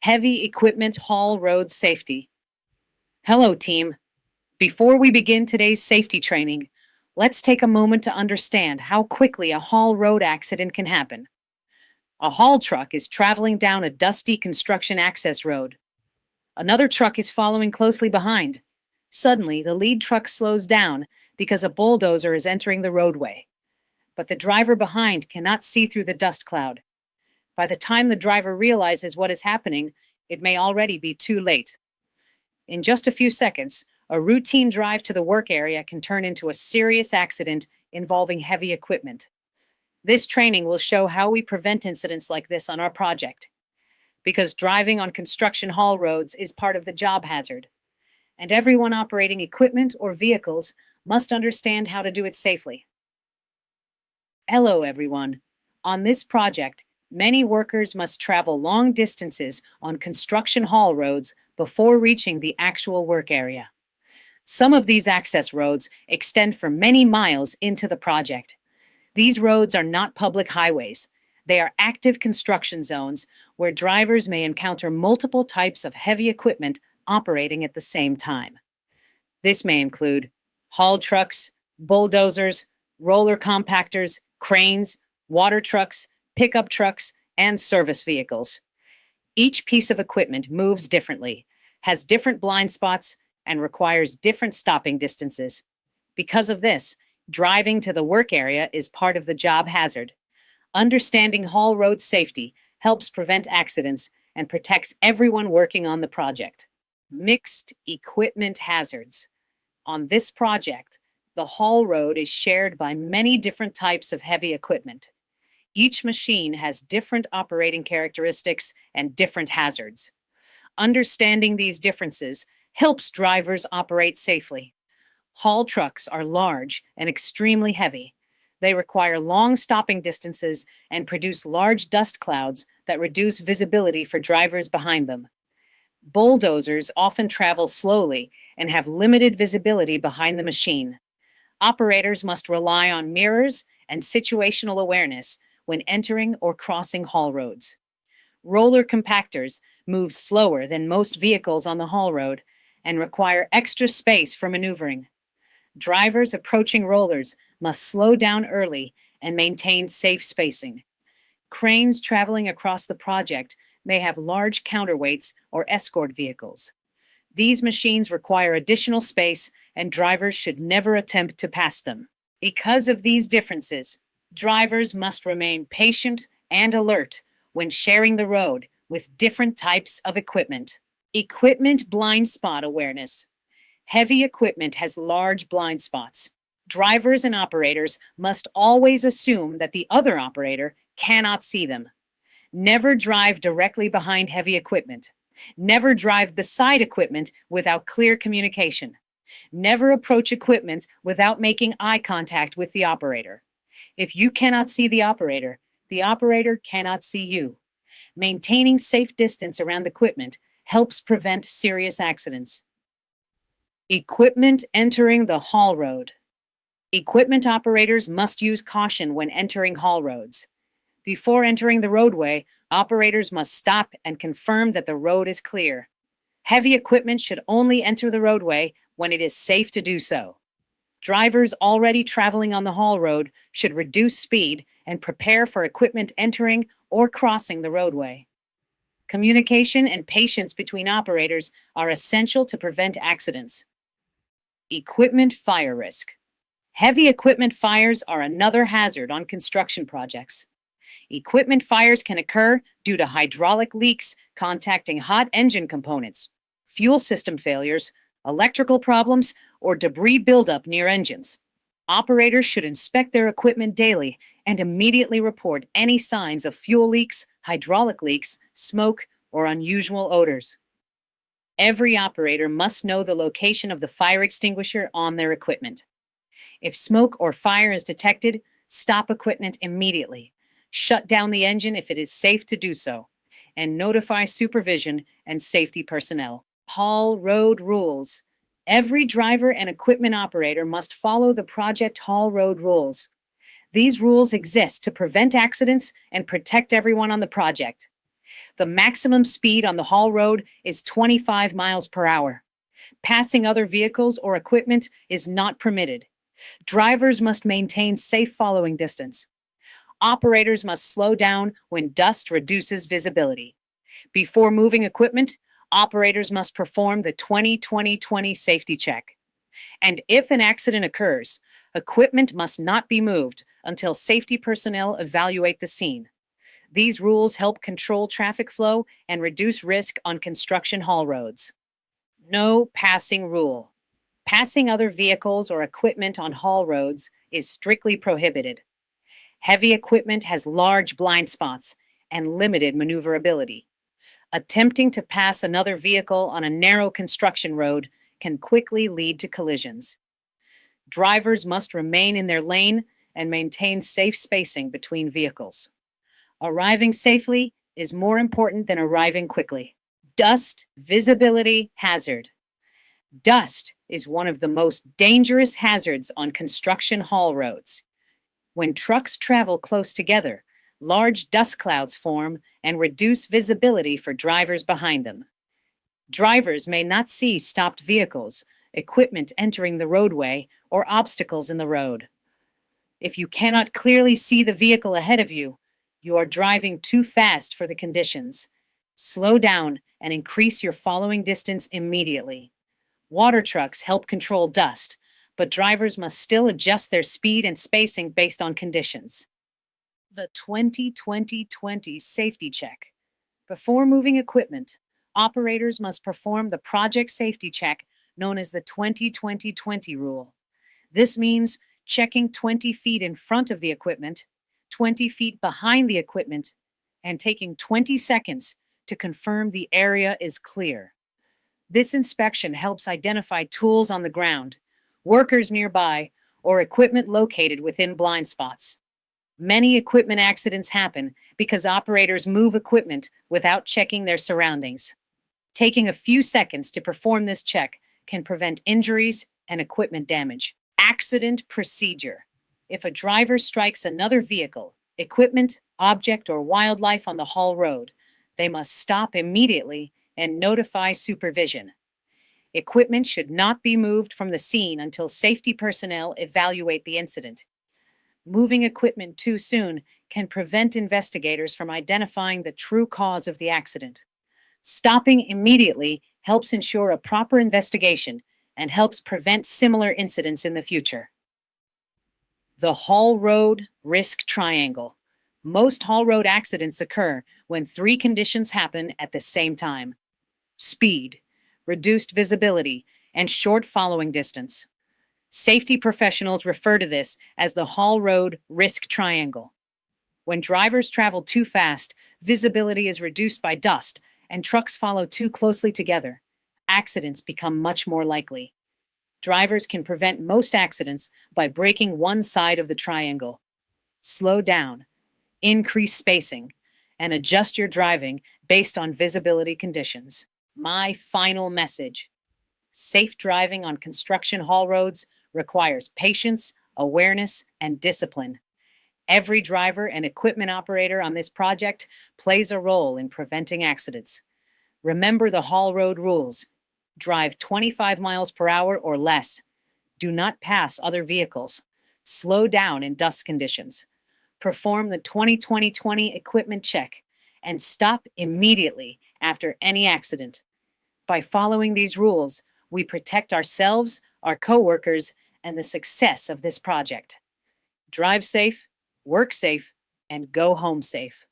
Heavy Equipment Haul Road Safety. Hello, team. Before we begin today's safety training, let's take a moment to understand how quickly a haul road accident can happen. A haul truck is traveling down a dusty construction access road. Another truck is following closely behind. Suddenly, the lead truck slows down because a bulldozer is entering the roadway. But the driver behind cannot see through the dust cloud. By the time the driver realizes what is happening, it may already be too late. In just a few seconds, a routine drive to the work area can turn into a serious accident involving heavy equipment. This training will show how we prevent incidents like this on our project. Because driving on construction haul roads is part of the job hazard, and everyone operating equipment or vehicles must understand how to do it safely. Hello, everyone. On this project, many workers must travel long distances on construction haul roads before reaching the actual work area. Some of these access roads extend for many miles into the project. These roads are not public highways. They are active construction zones where drivers may encounter multiple types of heavy equipment operating at the same time. This may include haul trucks, bulldozers, roller compactors, cranes, water trucks, pickup trucks, and service vehicles. Each piece of equipment moves differently, has different blind spots, and requires different stopping distances. Because of this, driving to the work area is part of the job hazard. Understanding haul road safety helps prevent accidents and protects everyone working on the project. Mixed equipment hazards. On this project, the haul road is shared by many different types of heavy equipment. Each machine has different operating characteristics and different hazards. Understanding these differences helps drivers operate safely. Haul trucks are large and extremely heavy. They require long stopping distances and produce large dust clouds that reduce visibility for drivers behind them. Bulldozers often travel slowly and have limited visibility behind the machine. Operators must rely on mirrors and situational awareness when entering or crossing haul roads. Roller compactors move slower than most vehicles on the haul road and require extra space for maneuvering. Drivers approaching rollers must slow down early and maintain safe spacing. Cranes traveling across the project may have large counterweights or escort vehicles. These machines require additional space, and drivers should never attempt to pass them. Because of these differences, drivers must remain patient and alert when sharing the road with different types of equipment. Equipment blind spot awareness. Heavy equipment has large blind spots. Drivers and operators must always assume that the other operator cannot see them. Never drive directly behind heavy equipment. Never drive beside equipment without clear communication. Never approach equipment without making eye contact with the operator. If you cannot see the operator cannot see you. Maintaining safe distance around equipment helps prevent serious accidents. Equipment entering the haul road. Equipment operators must use caution when entering haul roads. Before entering the roadway, operators must stop and confirm that the road is clear. Heavy equipment should only enter the roadway when it is safe to do so. Drivers already traveling on the haul road should reduce speed and prepare for equipment entering or crossing the roadway. Communication and patience between operators are essential to prevent accidents. Equipment fire risk. Heavy equipment fires are another hazard on construction projects. Equipment fires can occur due to hydraulic leaks contacting hot engine components, fuel system failures, electrical problems, or debris buildup near engines. Operators should inspect their equipment daily and immediately report any signs of fuel leaks, hydraulic leaks, smoke, or unusual odors. Every operator must know the location of the fire extinguisher on their equipment. If smoke or fire is detected, stop equipment immediately. Shut down the engine if it is safe to do so, and notify supervision and safety personnel. Haul road rules. Every driver and equipment operator must follow the Project Haul Road rules. These rules exist to prevent accidents and protect everyone on the project. The maximum speed on the haul road is 25 miles per hour. Passing other vehicles or equipment is not permitted. Drivers must maintain safe following distance. Operators must slow down when dust reduces visibility. Before moving equipment, operators must perform the 20-20-20 safety check. And if an accident occurs, equipment must not be moved until safety personnel evaluate the scene. These rules help control traffic flow and reduce risk on construction haul roads. No passing rule. Passing other vehicles or equipment on haul roads is strictly prohibited. Heavy equipment has large blind spots and limited maneuverability. Attempting to pass another vehicle on a narrow construction road can quickly lead to collisions. Drivers must remain in their lane and maintain safe spacing between vehicles. Arriving safely is more important than arriving quickly. Dust visibility hazard. Dust is one of the most dangerous hazards on construction haul roads. When trucks travel close together, large dust clouds form and reduce visibility for drivers behind them. Drivers may not see stopped vehicles, equipment entering the roadway, or obstacles in the road. If you cannot clearly see the vehicle ahead of you, you are driving too fast for the conditions. Slow down and increase your following distance immediately. Water trucks help control dust, but drivers must still adjust their speed and spacing based on conditions. The 20-20-20 safety check. Before moving equipment, operators must perform the project safety check known as the 20-20-20 rule. This means checking 20 feet in front of the equipment, 20 feet behind the equipment, and taking 20 seconds to confirm the area is clear. This inspection helps identify tools on the ground, workers nearby, or equipment located within blind spots. Many equipment accidents happen because operators move equipment without checking their surroundings. Taking a few seconds to perform this check can prevent injuries and equipment damage. Accident procedure. If a driver strikes another vehicle, equipment, object, or wildlife on the haul road, they must stop immediately and notify supervision. Equipment should not be moved from the scene until safety personnel evaluate the incident. Moving equipment too soon can prevent investigators from identifying the true cause of the accident. Stopping immediately helps ensure a proper investigation and helps prevent similar incidents in the future. The haul road risk triangle. Most haul road accidents occur when three conditions happen at the same time: speed, reduced visibility, and short following distance. Safety professionals refer to this as the haul road risk triangle. When drivers travel too fast, visibility is reduced by dust, and trucks follow too closely together. Accidents become much more likely. Drivers can prevent most accidents by breaking one side of the triangle. Slow down, increase spacing, and adjust your driving based on visibility conditions. My final message: safe driving on construction haul roads requires patience, awareness, and discipline. Every driver and equipment operator on this project plays a role in preventing accidents. Remember the haul road rules. Drive 25 miles per hour or less. Do not pass other vehicles. Slow down in dust conditions. Perform the 20-20-20 equipment check and stop immediately after any accident. By following these rules, we protect ourselves, our coworkers, and the success of this project. Drive safe, work safe, and go home safe.